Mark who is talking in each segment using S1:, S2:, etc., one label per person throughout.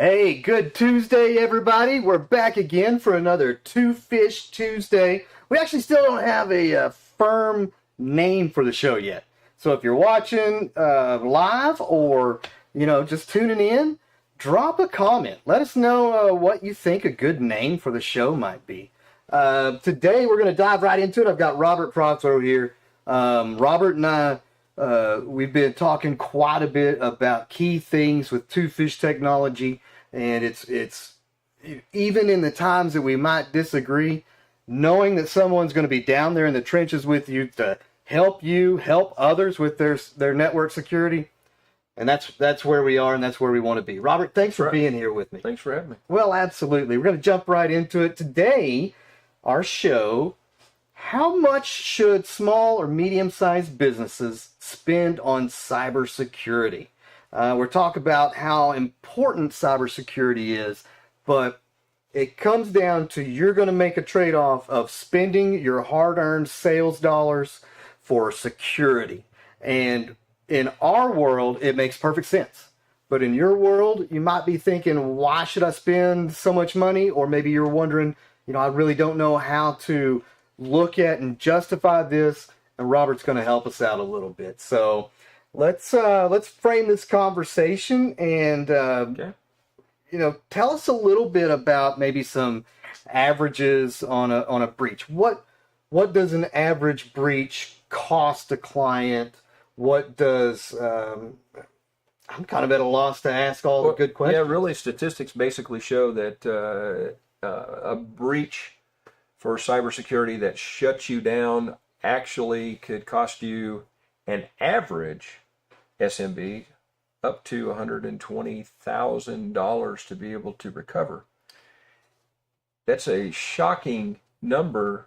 S1: Hey, good Tuesday, everybody. We're back again for another Two Fish Tuesday. We actually still don't have a firm name for the show yet. So if you're watching live or, just tuning in, drop a comment. Let us know what you think a good name for the show might be. Today, we're going to dive right into it. I've got Robert Prozzo here. Robert and I, we've been talking quite a bit about key things with Two Fish technology. And it's even in the times that we might disagree, knowing that someone's going to be down there in the trenches with you to help you help others with their network security, and that's where we are and that's where we want to be. Robert, thanks for being here with me.
S2: Thanks for having me.
S1: Well, absolutely. We're going to jump right into it today. Our show: how much should small or medium-sized businesses spend on cybersecurity? We're talking about how important cybersecurity is, but it comes down to you're going to make a trade-off of spending your hard-earned sales dollars for security. And in our world, it makes perfect sense. But in your world, you might be thinking, why should I spend so much money? Or maybe you're wondering, I really don't know how to look at and justify this. And Robert's going to help us out a little bit. So let's frame this conversation and
S2: Okay.
S1: Tell us a little bit about maybe some averages on a breach. What does an average breach cost a client? What does I'm kind of at a loss to ask all the good questions.
S2: Yeah, really, statistics basically show that a breach for cybersecurity that shuts you down actually could cost you an average SMB up to $120,000 to be able to recover. That's a shocking number,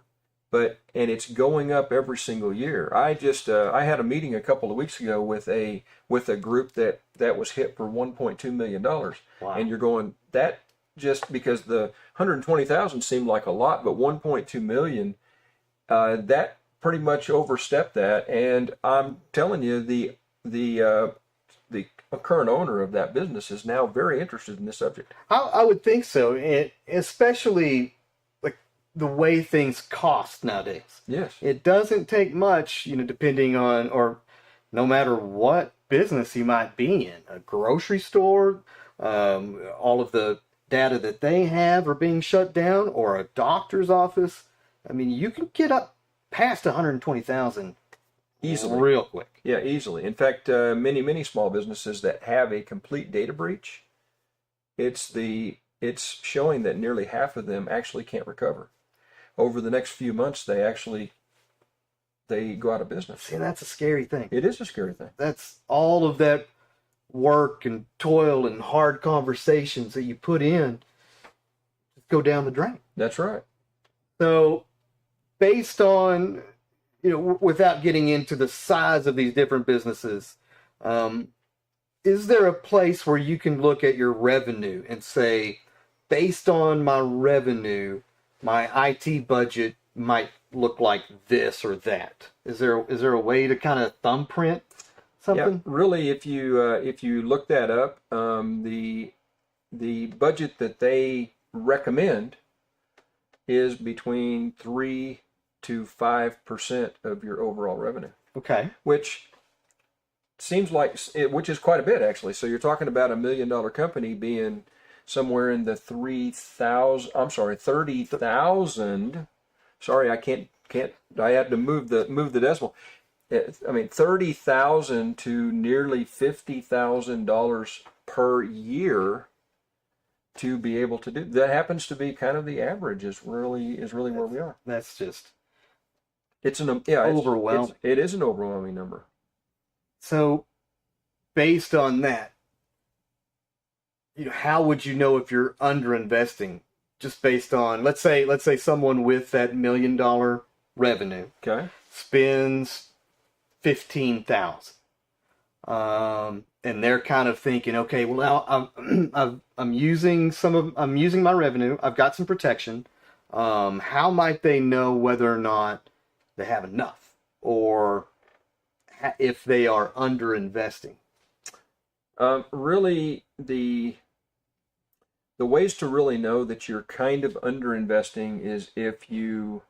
S2: and it's going up every single year. I had a meeting a couple of weeks ago with a group that was hit for $1.2 million.
S1: Wow.
S2: And you're going, that just because the 120,000 seemed like a lot, but 1.2 million, that pretty much overstepped that. And I'm telling you, the current owner of that business is now very interested in this subject.
S1: I would think so, and especially like the way things cost nowadays.
S2: Yes.
S1: It doesn't take much, depending on, or no matter what business you might be in, a grocery store, all of the data that they have are being shut down, or a doctor's office. I mean, you can get up past 120,000
S2: easily,
S1: real quick.
S2: Yeah, easily. In fact, many small businesses that have a complete data breach, it's showing that nearly half of them actually can't recover. Over the next few months, they go out of business.
S1: See, that's a scary thing.
S2: It is a scary thing.
S1: That's all of that work and toil and hard conversations that you put in go down the drain.
S2: That's right.
S1: So, based on, without getting into the size of these different businesses, is there a place where you can look at your revenue and say, based on my revenue, my IT budget might look like this or that? Is there a way to kind of thumbprint something?
S2: Yeah, really, if you look that up, the budget that they recommend is between 3 to 5% of your overall revenue.
S1: Okay.
S2: Which seems like which is quite a bit, actually. So you're talking about $1 million company being somewhere in the 30,000. Sorry, I can't. I had to move the decimal. I mean, 30,000 to nearly $50,000 per year to be able to do that. Happens to be kind of the average. Is really where we are.
S1: That's just
S2: overwhelming. It is an overwhelming number.
S1: So, based on that, how would you know if you're underinvesting? Just based on, let's say someone with that $1 million revenue,
S2: okay,
S1: spends 15,000, and they're kind of thinking, okay, well now I'm using my revenue. I've got some protection. How might they know whether or not they have enough, or if they are underinvesting?
S2: Really, the ways to really know that you're kind of underinvesting is if you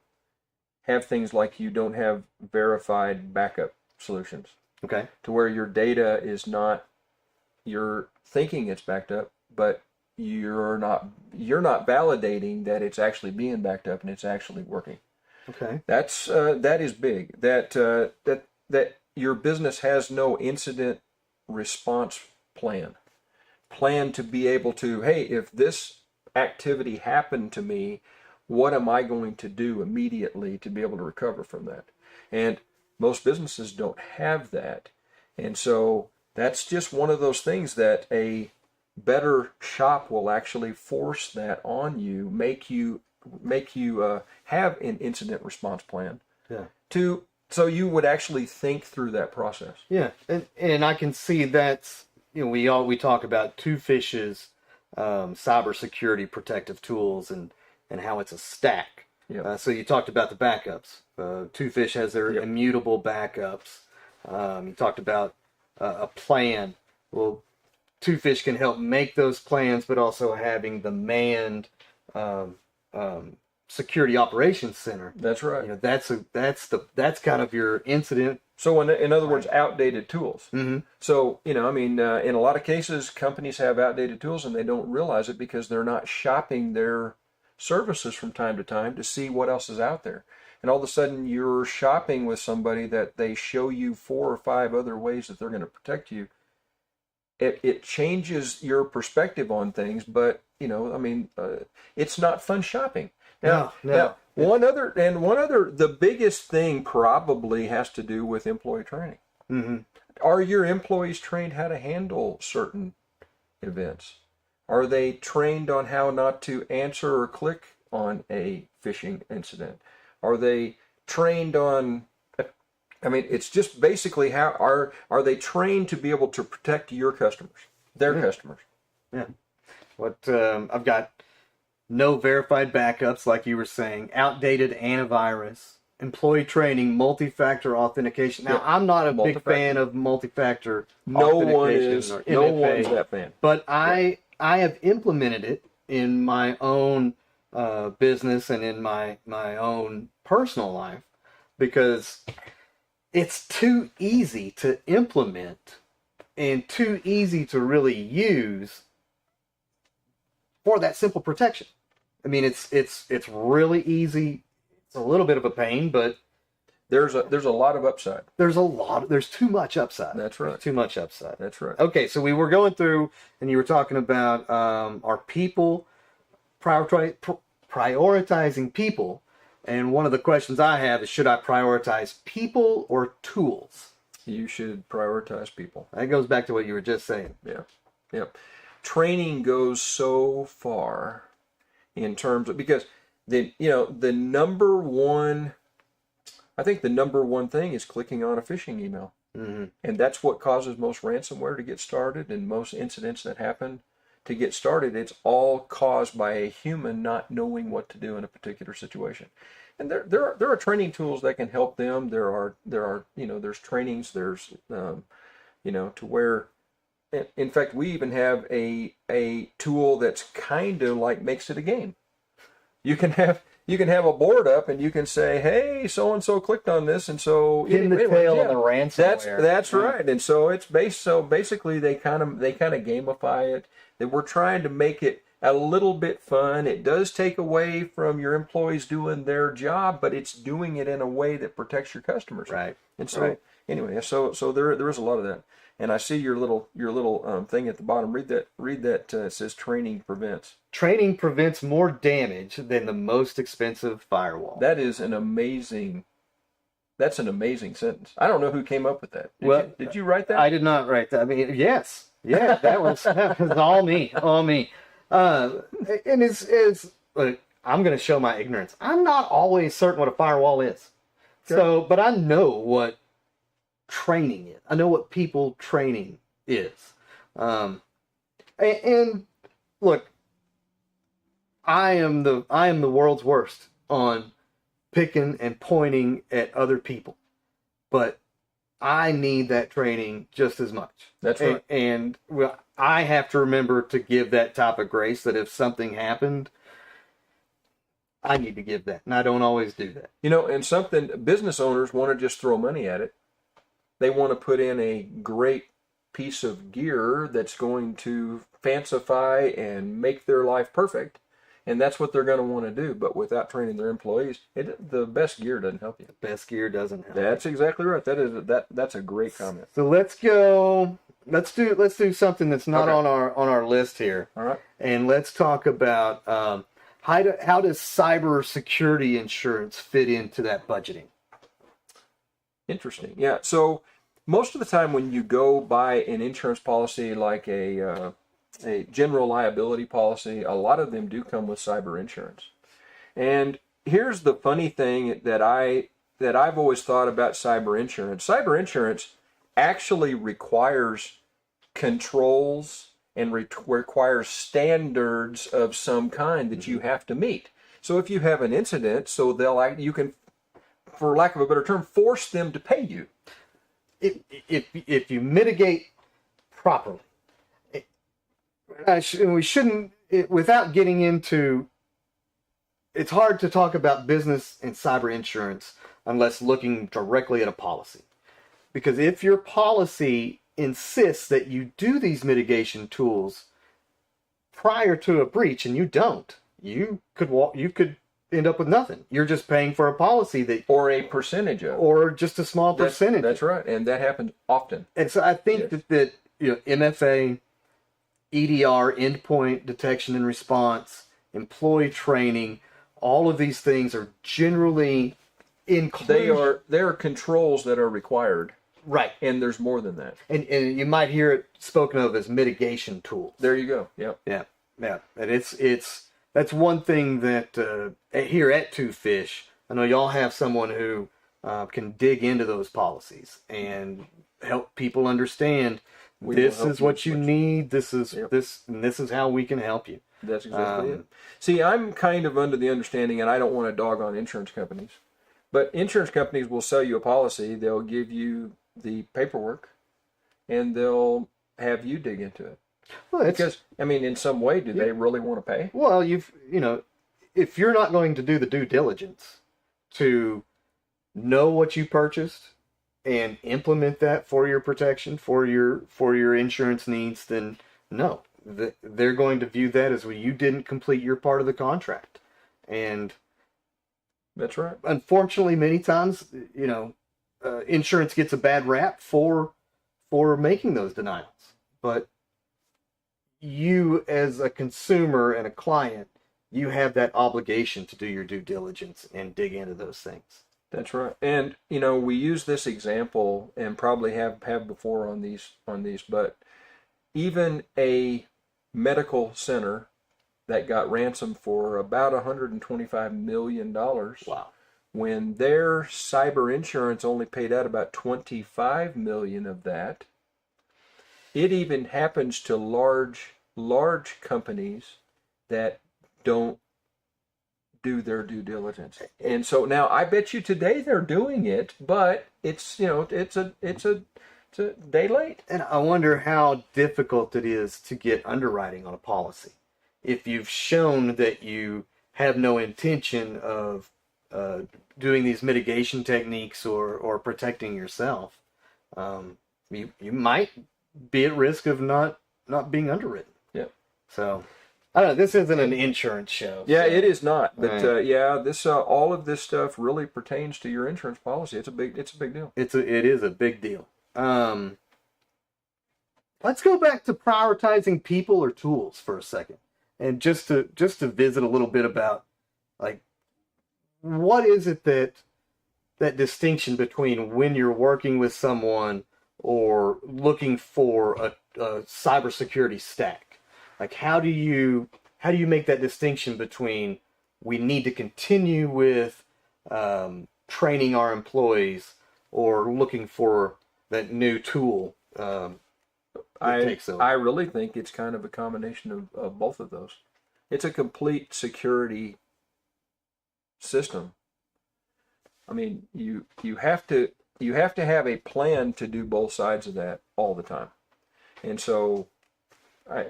S2: have things like you don't have verified backup solutions.
S1: Okay.
S2: To where your data is not, you're thinking it's backed up, but you're not validating that it's actually being backed up and it's actually working.
S1: Okay.
S2: That is big. That your business has no incident response plan to be able to, hey, if this activity happened to me, what am I going to do immediately to be able to recover from that? And most businesses don't have that. And so that's just one of those things that a better shop will actually force that on you, make you have an incident response plan.
S1: Yeah.
S2: So you would actually think through that process.
S1: Yeah, and I can see that's, we talk about Two Fish's cybersecurity protective tools and how it's a stack.
S2: Yeah.
S1: So you talked about the backups. Two Fish has their immutable backups. You talked about a plan. Well, Two Fish can help make those plans, but also having the manned security operations center.
S2: That's right.
S1: That's kind of your incident.
S2: So in other words, outdated tools.
S1: Mm-hmm.
S2: So, in a lot of cases, companies have outdated tools and they don't realize it because they're not shopping their services from time to time to see what else is out there. And all of a sudden you're shopping with somebody that they show you 4 or 5 other ways that they're going to protect you. It changes your perspective on things, but, it's not fun shopping. Now, one other, the biggest thing probably has to do with employee training.
S1: Mm-hmm.
S2: Are your employees trained how to handle certain events? Are they trained on how not to answer or click on a phishing incident? Are they trained on, it's just basically how are they trained to be able to protect your customers, their customers?
S1: Yeah. I've got no verified backups, like you were saying, outdated antivirus, employee training, multi-factor authentication. Now, I'm not a big fan of multi-factor authentication or MFA.
S2: No one's that fan.
S1: But I have implemented it in my own business and in my own personal life because it's too easy to implement and too easy to really use for that simple protection. It's really easy. It's a little bit of a pain, but
S2: there's a lot of upside.
S1: There's too much upside.
S2: That's right.
S1: There's too much upside.
S2: That's right.
S1: Okay, so we were going through, and you were talking about our people, prioritizing people, and one of the questions I have is, should I prioritize people or tools?
S2: You should prioritize people.
S1: That goes back to what you were just saying.
S2: Yeah. Training goes so far in terms of, because the number one thing is clicking on a phishing email.
S1: Mm-hmm.
S2: And that's what causes most ransomware to get started and most incidents that happen to get started. It's all caused by a human not knowing what to do in a particular situation. And there are training tools that can help them. There's trainings, to where, in fact, we even have a tool that's kind of like makes it a game. You can have a board up and you can say, hey, so and so clicked on this, and so
S1: pin the tail on the ransomware.
S2: That's right. And so basically they kind of gamify it. That we're trying to make it a little bit fun. It does take away from your employees doing their job, but it's doing it in a way that protects your customers.
S1: Right.
S2: And so anyway, so there is a lot of that. And I see your little thing at the bottom. Read that. It says training prevents.
S1: Training prevents more damage than the most expensive firewall.
S2: That's an amazing sentence. I don't know who came up with that. Did you write that?
S1: I did not write that. Yes. Yeah, that was all me. And it's look, I'm going to show my ignorance. I'm not always certain what a firewall is.
S2: Sure.
S1: So, but I know what training is. I know what people training is. And look, I am the world's worst on picking and pointing at other people. But I need that training just as much.
S2: That's right.
S1: And well, I have to remember to give that type of grace that if something happened, I need to give that. And I don't always do that.
S2: And something business owners want to just throw money at it. They want to put in a great piece of gear that's going to fancify and make their life perfect. And that's what they're going to want to do. But without training their employees, the best gear doesn't help you.
S1: Best gear doesn't help.
S2: That's exactly right. That's a great comment.
S1: So let's go. Let's do something that's not
S2: Okay.
S1: on our list here.
S2: All right.
S1: And let's talk about how does cybersecurity insurance fit into that budgeting?
S2: Interesting. Yeah. So most of the time when you go buy an insurance policy like a general liability policy, a lot of them do come with cyber insurance. And here's the funny thing that I've always thought about cyber insurance. Cyber insurance actually requires controls and requires standards of some kind that you have to meet. So if you have an incident, you can, for lack of a better term, force them to pay you.
S1: If you mitigate properly, we shouldn't. Without getting into, it's hard to talk about business and cyber insurance unless looking directly at a policy. Because if your policy insists that you do these mitigation tools prior to a breach and you don't, you could end up with nothing. You're just paying for a policy that,
S2: Or a percentage of.
S1: or just a small percentage.
S2: That's right, and that happens often.
S1: And so I think
S2: Yes.
S1: that MFA, EDR, endpoint detection and response, employee training, all of these things are generally included.
S2: They are controls that are required,
S1: Right.
S2: and there's more than that.
S1: And you might hear it spoken of as mitigation tools.
S2: There you go. Yep.
S1: Yeah. And that's one thing that here at Two Fish, I know y'all have someone who can dig into those policies and help people understand this is what you need. This is and this is how we can help you.
S2: That's exactly it. See, I'm kind of under the understanding, and I don't want to dog on insurance companies, but insurance companies will sell you a policy. They'll give you the paperwork, and they'll have you dig into it.
S1: Well,
S2: Because, I mean, in some way, do they really want to pay?
S1: well, if you're not going to do the due diligence to know what you purchased and implement that for your protection, for your insurance needs, then no, they're going to view that as, well, you didn't complete your part of the contract. And
S2: That's right.
S1: unfortunately, many times, insurance gets a bad rap for making those denials. But you, as a consumer and a client, you have that obligation to do your due diligence and dig into those things.
S2: That's right. And we use this example and probably have before on these, but even a medical center that got ransomed for about $125 million.
S1: Wow.
S2: When their cyber insurance only paid out about $25 million of that. It even happens to large companies that don't do their due diligence. And so now I bet you today they're doing it, but it's a day late.
S1: And I wonder how difficult it is to get underwriting on a policy. If you've shown that you have no intention of doing these mitigation techniques or protecting yourself, you might be at risk of not being underwritten.
S2: Yeah.
S1: So, I don't know. This isn't an insurance show.
S2: Yeah,
S1: so.
S2: it is not. But
S1: Right.
S2: this all of this stuff really pertains to your insurance policy. It's a big deal.
S1: It is a big deal. Let's go back to prioritizing people or tools for a second, and just to visit a little bit about, like, what is it that distinction between when you're working with someone or looking for a cybersecurity stack. Like, how do you make that distinction between, we need to continue with training our employees, or looking for that new tool that takes over?
S2: I really think it's kind of a combination of both of those. It's a complete security system. I mean, you have to you have to have a plan to do both sides of that all the time. And so I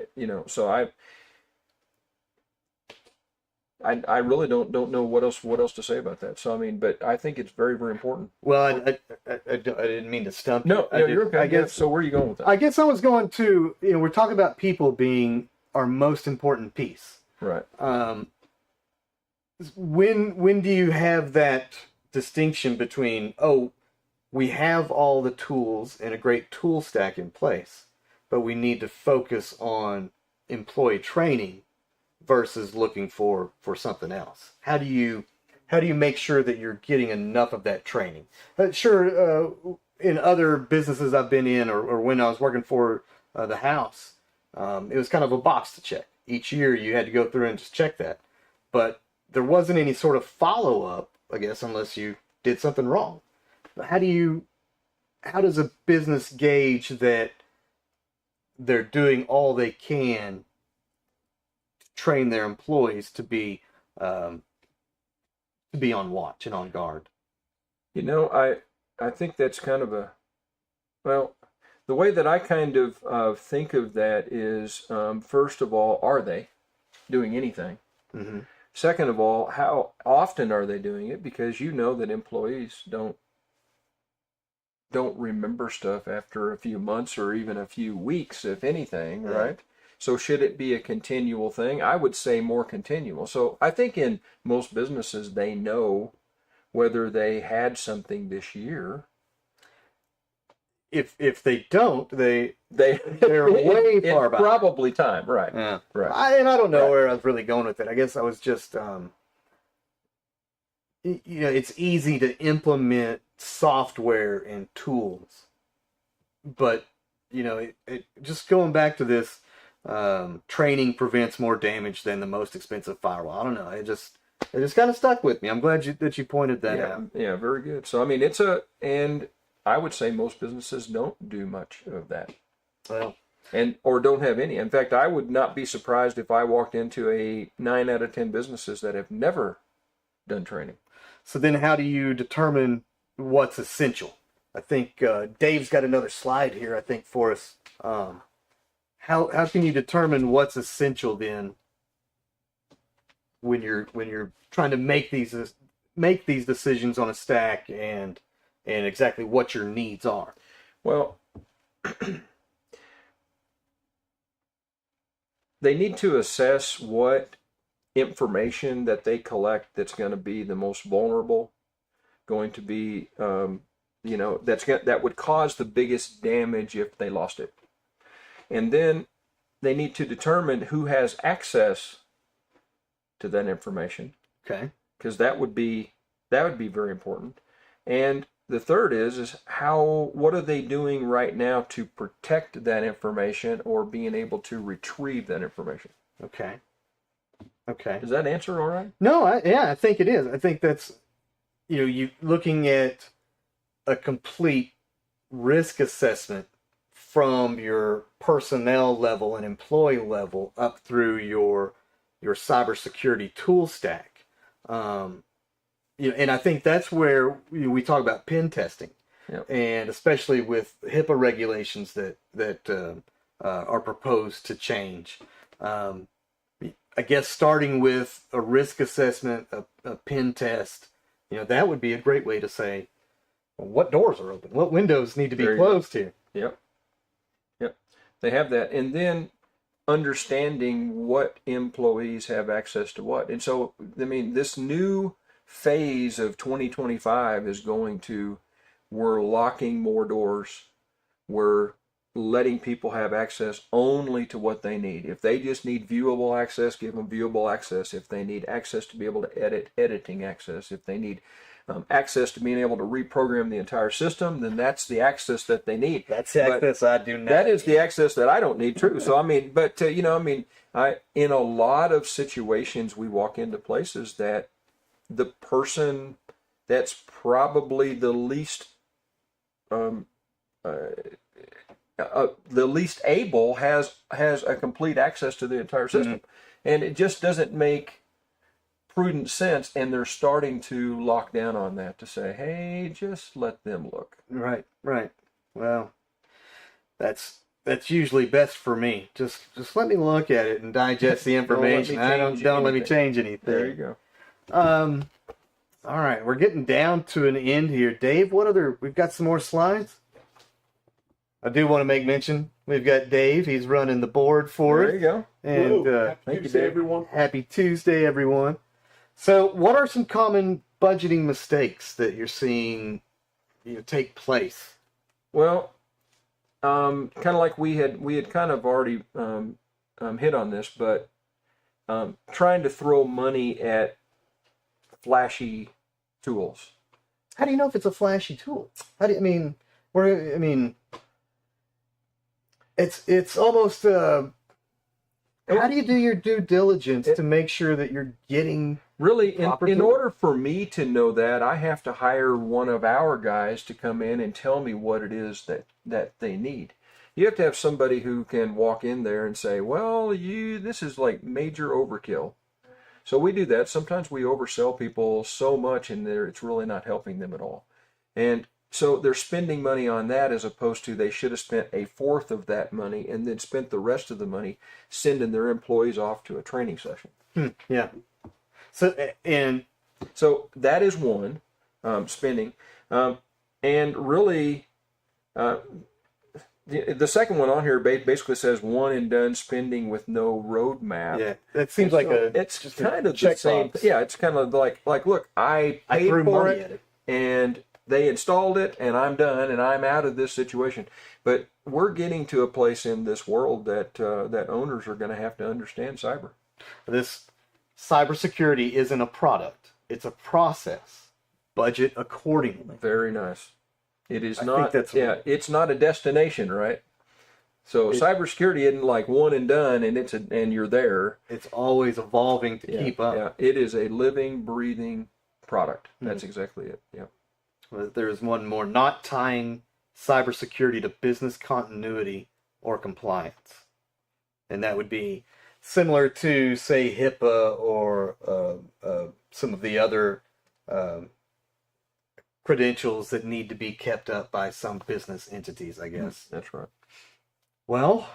S2: really don't know what else to say about that. So I mean, but I think it's very, very important.
S1: Well, I didn't mean to stump you.
S2: No, you're okay.
S1: I guess.
S2: So where are you going with that?
S1: I guess I was going to. We're talking about people being our most important piece.
S2: Right.
S1: When do you have that distinction between, we have all the tools and a great tool stack in place, but we need to focus on employee training versus looking for something else? How do you make sure that you're getting enough of that training? Sure, in other businesses I've been in, or when I was working for the house, it was kind of a box to check. Each year you had to go through and just check that. But there wasn't any sort of follow-up, I guess, unless you did something wrong. How does a business gauge that they're doing all they can to train their employees to be on watch and on guard?
S2: I think that's kind of the way that I kind of think of that is, first of all, are they doing anything?
S1: Mm-hmm.
S2: Second of all, how often are they doing it? Because you know that employees don't remember stuff after a few months or even a few weeks, if anything, right? So should it be a continual thing? I would say more continual. So I think in most businesses, they know whether they had something this year.
S1: If they don't, they're way far back.
S2: Probably time, right?
S1: Yeah,
S2: right.
S1: I don't know where I was really going with it. I guess I was just, it's easy to implement software and tools, but just going back to this, training prevents more damage than the most expensive firewall. I don't know. It just kind of stuck with me. I'm glad that you pointed that out.
S2: Yeah, very good. So I mean, and I would say most businesses don't do much of that.
S1: Well,
S2: or don't have any. In fact, I would not be surprised if I walked into a 9 out of 10 businesses that have never done training.
S1: So then how do you determine what's essential? I think Dave's got another slide here, I think, for us. How can you determine what's essential then when you're trying to make these decisions on a stack and exactly what your needs are?
S2: Well, they need to assess what information that they collect that's going to be the most vulnerable, going to be, that would cause the biggest damage if they lost it. And then they need to determine who has access to that information.
S1: Okay.
S2: Because that would be very important. And the third is what are they doing right now to protect that information or being able to retrieve that information?
S1: Okay.
S2: Does that answer all right?
S1: No, I think it is. I think that's, you looking at a complete risk assessment from your personnel level and employee level up through your cybersecurity tool stack. And I think that's where we talk about pen testing, and especially with HIPAA regulations that are proposed to change. I guess starting with a risk assessment, a pen test, that would be a great way to say, well, what doors are open, what windows need to be closed here.
S2: Yep. They have that, and then understanding what employees have access to what. And so, I mean, this new phase of 2025 is we're locking more doors. We're letting people have access only to what they need. If they just need viewable access, give them viewable access. If they need access to be able to edit, editing access. If they need access to being able to reprogram the entire system, then that's the access that they need.
S1: That's the access I do not.
S2: That is the access that I don't need, true. So I mean, but in a lot of situations, we walk into places that the person that's probably the least able has a complete access to the entire system, and it just doesn't make prudent sense, and they're starting to lock down on that to say, hey, just let them look.
S1: Right, right. Well, that's usually best for me. Just let me look at it and digest the information. Don't let me change anything.
S2: There you go.
S1: All right, we're getting down to an end here. Dave, we've got some more slides. I do want to make mention, we've got Dave. He's running the board for it.
S2: There you go.
S1: And
S3: Happy Tuesday, everyone.
S1: Happy Tuesday, everyone. So, what are some common budgeting mistakes that you're seeing take place?
S2: Well, kind of like we had kind of already hit on this, but trying to throw money at flashy tools.
S1: How do you know if it's a flashy tool? It's almost. How do you do your due diligence to make sure that you're getting
S2: really
S1: proper
S2: in
S1: tools?
S2: order for me to know that, I have to hire one of our guys to come in and tell me what it is that they need. You have to have somebody who can walk in there and say, well, this is like major overkill. So we do that. Sometimes we oversell people so much in there, it's really not helping them at all. And so they're spending money on that as opposed to they should have spent a fourth of that money and then spent the rest of the money sending their employees off to a training session.
S1: Yeah. So
S2: that is one, spending. And really, the second one on here basically says one and done spending with no roadmap.
S1: Yeah, that seems like
S2: it's just kind of the same. Yeah, it's kind of like look, I paid for it, and they installed it, and I'm done, and I'm out of this situation. But we're getting to a place in this world that owners are going to have to understand cyber.
S1: This cybersecurity isn't a product; it's a process. Budget accordingly.
S2: Very nice. It is
S1: I
S2: not.
S1: think that's
S2: it's not a destination, right? So cybersecurity isn't like one and done, and you're there.
S1: It's always evolving to keep up.
S2: Yeah, it is a living, breathing product. That's exactly it. Yeah.
S1: There's one more: not tying cybersecurity to business continuity or compliance, and that would be similar to, say, HIPAA or some of the other credentials that need to be kept up by some business entities, I guess.
S2: That's right.
S1: Well,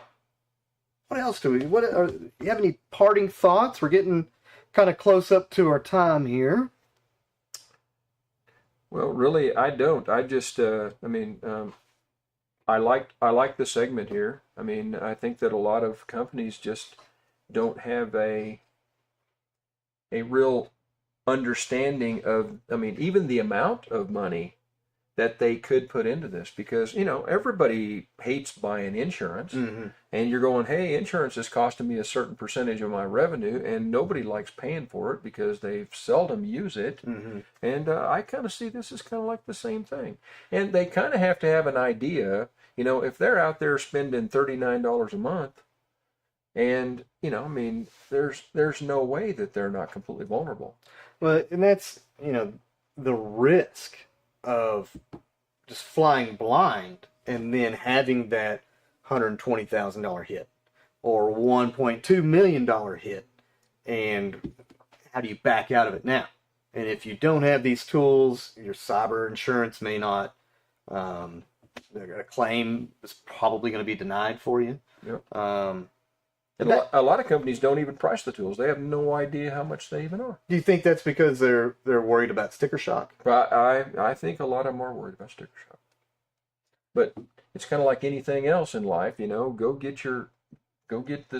S1: what else do you have any parting thoughts? We're getting kind of close up to our time here.
S2: Well, really, I don't. I just, I like the segment here. I mean, I think that a lot of companies just don't have a real understanding of, even the amount of money that they could put into this, because everybody hates buying insurance, and you're going, hey, insurance is costing me a certain percentage of my revenue, and nobody likes paying for it because they seldom use it. And I kind of see this as kind of like the same thing, and they kind of have to have an idea, if they're out there spending $39 a month, and there's no way that they're not completely vulnerable.
S1: Well, and that's, the risk of just flying blind and then having that $120,000 hit or $1.2 million hit. And how do you back out of it now? And if you don't have these tools, your cyber insurance may not, a claim is probably going to be denied for you.
S2: Yep. A lot of companies don't even price the tools. They have no idea how much they even are.
S1: Do you think that's because they're worried about sticker shock?
S2: I think a lot of them are worried about sticker shock. But it's kind of like anything else in life, go get the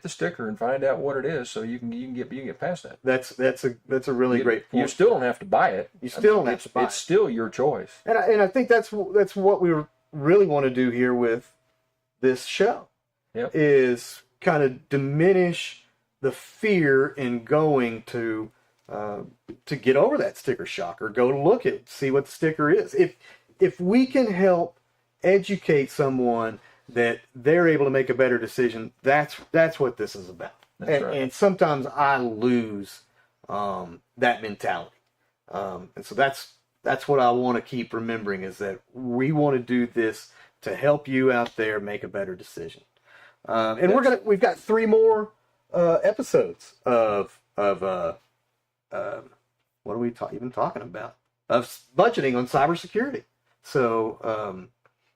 S2: sticker and find out what it is, so you can get past that.
S1: That's a really great point.
S2: You still don't have to buy it.
S1: You still don't have to buy it.
S2: It's still your choice.
S1: And I think that's what we really want to do here with this show.
S2: Yep.
S1: Is kind of diminish the fear in going to get over that sticker shock, or go to look at see what the sticker is. If we can help educate someone that they're able to make a better decision, that's what this is about.
S2: That's right.
S1: And sometimes I lose that mentality, and so that's what I want to keep remembering, is that we want to do this to help you out there make a better decision. And we've got 3 more episodes of what are we even talking about? Of budgeting on cybersecurity. So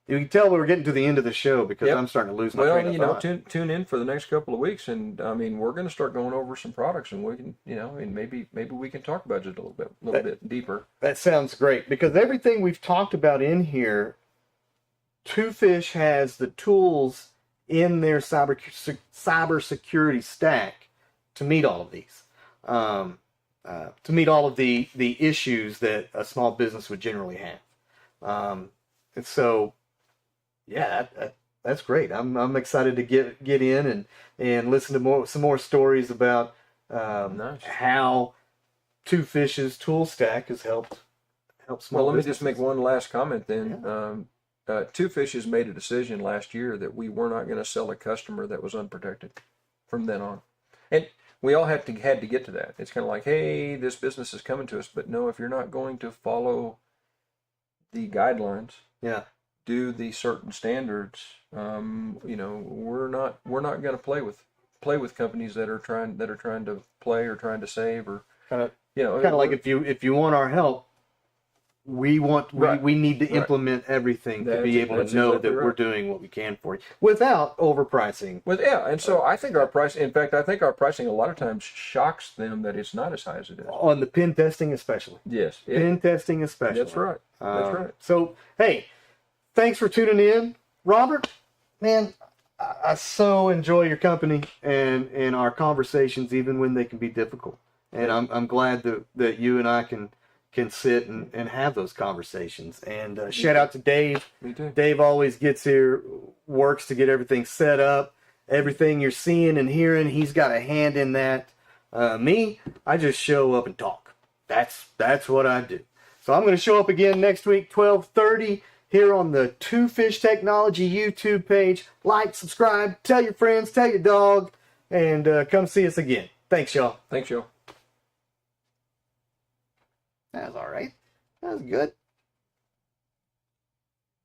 S1: you can tell we're getting to the end of the show because
S2: Yep.
S1: I'm starting to lose my train of
S2: you know,
S1: thought.
S2: tune in for the next couple of weeks, and I mean, we're going to start going over some products, and we can, you know, and maybe we can talk budget a little bit deeper.
S1: That sounds great because everything we've talked about in here, Two Fish has the tools in their cybersecurity stack to meet all of these, to meet all of the issues that a small business would generally have. And so, yeah, that's great. I'm excited to get in and listen to some more stories about
S2: Nice.
S1: how Two Fish's tool stack has helped small
S2: Well, let me
S1: businesses.
S2: just make one last comment then.
S1: Yeah.
S2: Two Fishes made a decision last year that we were not going to sell a customer that was unprotected from then on. And we all had to get to that. It's kind of like, hey, this business is coming to us, but no, if you're not going to follow the guidelines,
S1: Yeah.
S2: do the certain standards, you know, we're not going to play with companies that are trying to play or trying to save or
S1: Kind of
S2: you know
S1: like if you want our help, we need to implement everything to be able to know that we're doing what we can for you without overpricing.
S2: And so I think our price. In fact, I think our pricing a lot of times shocks them that it's not as high as it is.
S1: On the pen testing, especially.
S2: Yes,
S1: Pen testing, especially.
S2: That's right. That's right.
S1: So, hey, thanks for tuning in, Robert. Man, I so enjoy your company and our conversations, even when they can be difficult. And I'm glad that you and I can sit and have those conversations. And shout out to Dave.
S2: Me too.
S1: Dave always gets here, works to get everything set up. Everything you're seeing and hearing, he's got a hand in that. Me, I just show up and talk. That's what I do. So I'm going to show up again next week, 12:30, here on the Two Fish Technology YouTube page. Like, subscribe, tell your friends, tell your dog, and come see us again. Thanks, y'all.
S2: Thanks, y'all.
S1: That was all right. That was good.